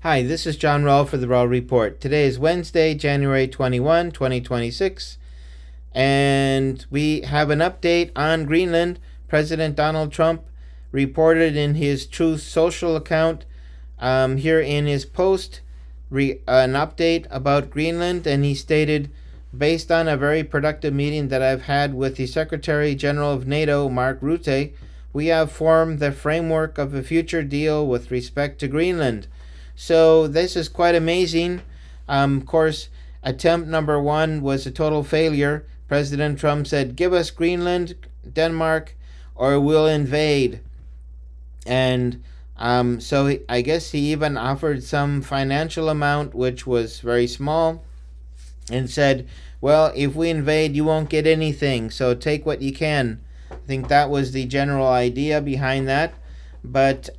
Hi, this is John Rowell for the Rowell Report. Today is Wednesday, January 21, 2026, and we have an update on Greenland. President Donald Trump reported in his Truth Social account here in his post an update about Greenland, and he stated, based on a very productive meeting that I've had with the Secretary General of NATO, Mark Rutte, we have formed the framework of a future deal with respect to Greenland. So this is quite amazing. Of course, attempt number one was a total failure. President Trump said, give us Greenland, Denmark, or we'll invade. And so I guess he even offered some financial amount, which was very small, and said, well, if we invade, you won't get anything, so take what you can. I think that was the general idea behind that. But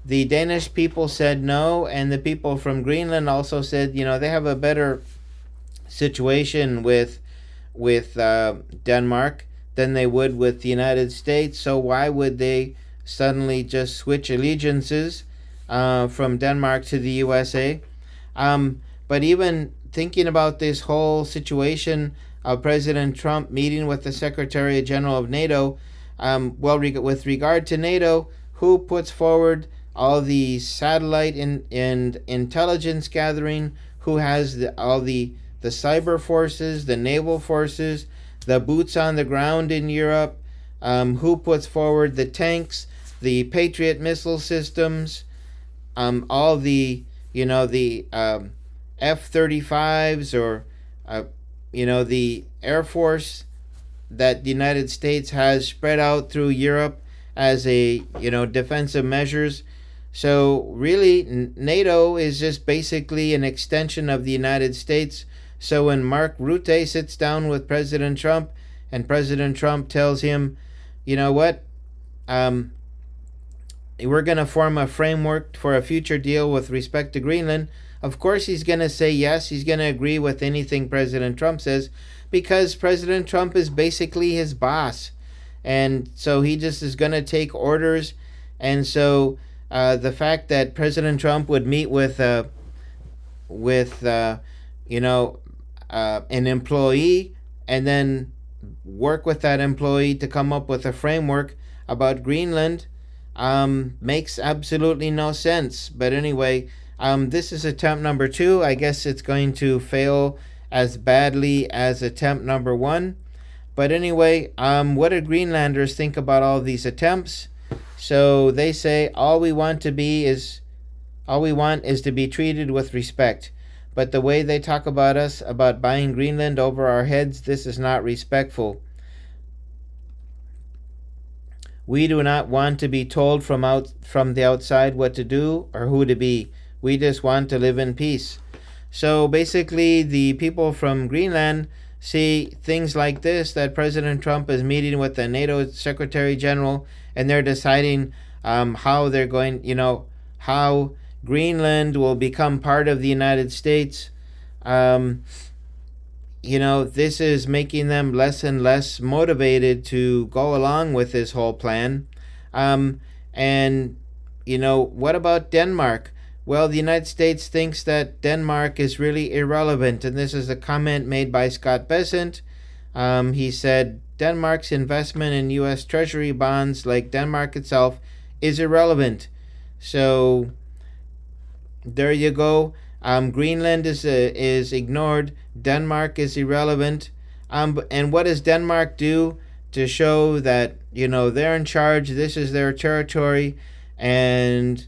the Danish people said no, and the people from Greenland also said, they have a better situation with Denmark than they would with the United States. So why would they suddenly just switch allegiances from Denmark to the USA? But even thinking about this whole situation of President Trump meeting with the Secretary General of NATO, with regard to NATO, who puts forward all the satellite and intelligence gathering, who has all the cyber forces, the naval forces, the boots on the ground in Europe, who puts forward the tanks, the Patriot missile systems, all the F-35s, or the Air Force that the United States has spread out through Europe as a defensive measures. So really, NATO is just basically an extension of the United States. So when Mark Rutte sits down with President Trump, and President Trump tells him, we're going to form a framework for a future deal with respect to Greenland, of course he's going to say yes. He's going to agree with anything President Trump says, because President Trump is basically his boss. And so he just is going to take orders. And so the fact that President Trump would meet with an employee and then work with that employee to come up with a framework about Greenland makes absolutely no sense. But anyway, this is attempt number two. I guess it's going to fail as badly as attempt number one. But anyway, what do Greenlanders think about all these attempts? So they say all we want is to be treated with respect. But the way they talk about us, about buying Greenland over our heads, this is not respectful. We do not want to be told from the outside what to do or who to be. We just want to live in peace. So basically, the people from Greenland see things like this, that President Trump is meeting with the NATO Secretary General, and they're deciding how they're going, how Greenland will become part of the United States. This is making them less and less motivated to go along with this whole plan. What about Denmark? Well, the United States thinks that Denmark is really irrelevant, and this is a comment made by Scott Bessent. He said, Denmark's investment in U.S. Treasury bonds, like Denmark itself, is irrelevant. So there you go. Greenland is ignored. Denmark is irrelevant. And what does Denmark do to show that they're in charge? This is their territory, and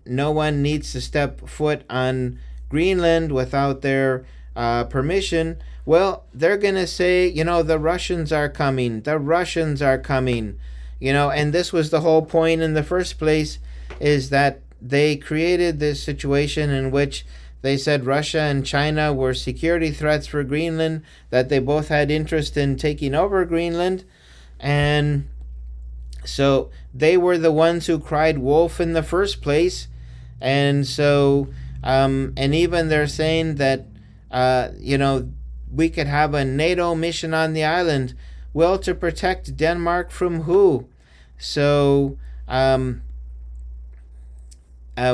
no one needs to step foot on Greenland without their permission. Well, they're going to say, the Russians are coming. The Russians are coming. And this was the whole point in the first place, is that they created this situation in which they said Russia and China were security threats for Greenland, that they both had interest in taking over Greenland. And so they were the ones who cried wolf in the first place. And so, and even they're saying that, we could have a NATO mission on the island. Well, to protect Denmark from who? So,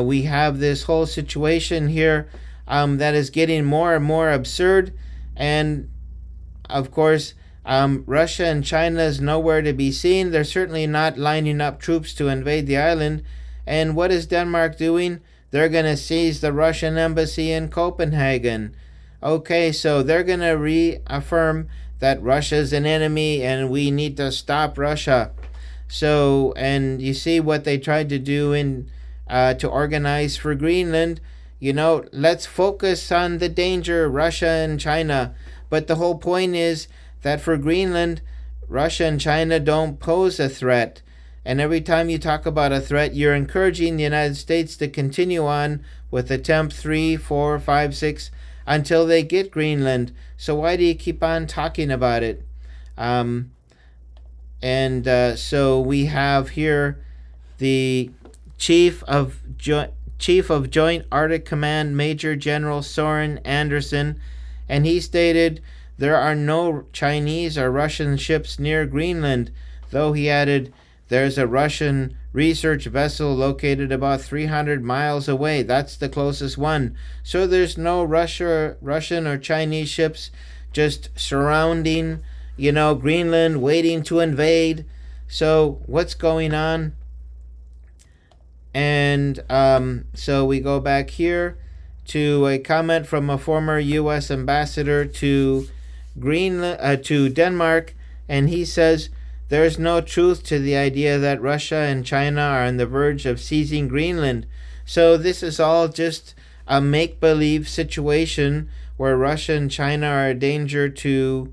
we have this whole situation here that is getting more and more absurd. And of course, Russia and China is nowhere to be seen. They're certainly not lining up troops to invade the island. And what is Denmark doing? They're going to seize the Russian embassy in Copenhagen. Okay, so they're going to reaffirm that Russia's an enemy and we need to stop Russia. So, and you see what they tried to do to organize for Greenland. Let's focus on the danger, Russia and China. But the whole point is that for Greenland, Russia and China don't pose a threat. And every time you talk about a threat, you're encouraging the United States to continue on with attempt 3, 4, 5, 6 until they get Greenland. So why do you keep on talking about it? So we have here the Chief of Joint Arctic Command, Major General Soren Andersen, and he stated there are no Chinese or Russian ships near Greenland, though he added there's a Russian research vessel located about 300 miles away. That's the closest one. So there's no Russian or Chinese ships just surrounding, Greenland, waiting to invade. So what's going on? And so we go back here to a comment from a former U.S. ambassador to Denmark, and he says there is no truth to the idea that Russia and China are on the verge of seizing Greenland. So this is all just a make-believe situation where Russia and China are a danger to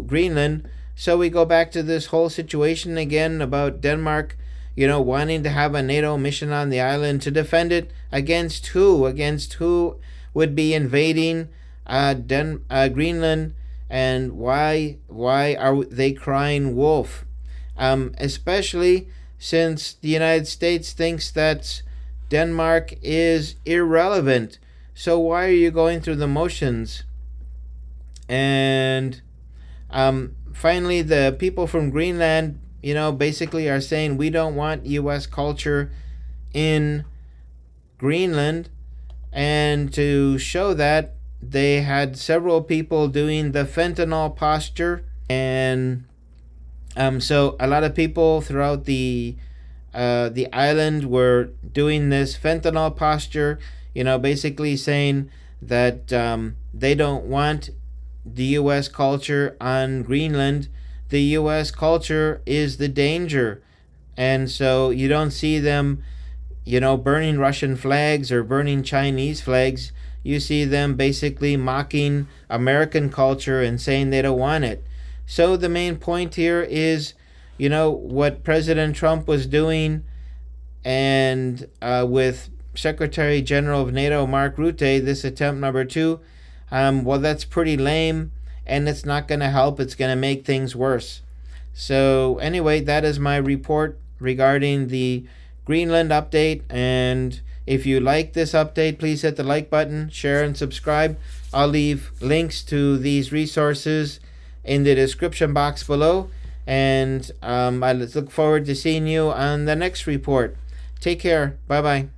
Greenland. So we go back to this whole situation again about Denmark, wanting to have a NATO mission on the island to defend it against who? Against who would be invading Greenland? And why are they crying wolf? Especially since the United States thinks that Denmark is irrelevant. So why are you going through the motions? And finally, the people from Greenland, basically are saying we don't want U.S. culture in Greenland. And to show that, they had several people doing the fentanyl posture. And so a lot of people throughout the island were doing this fentanyl posture, basically saying that they don't want the U.S. culture on Greenland. The U.S. culture is the danger. And so you don't see them, burning Russian flags or burning Chinese flags. You see them basically mocking American culture and saying they don't want it. So the main point here is, what President Trump was doing, and with Secretary General of NATO Mark Rutte, this attempt number 2, well, that's pretty lame, and it's not going to help. It's going to make things worse. So anyway, that is my report regarding the Greenland update. And if you like this update, please hit the like button, share, and subscribe. I'll leave links to these resources in the description box below. And I look forward to seeing you on the next report. Take care. Bye-bye.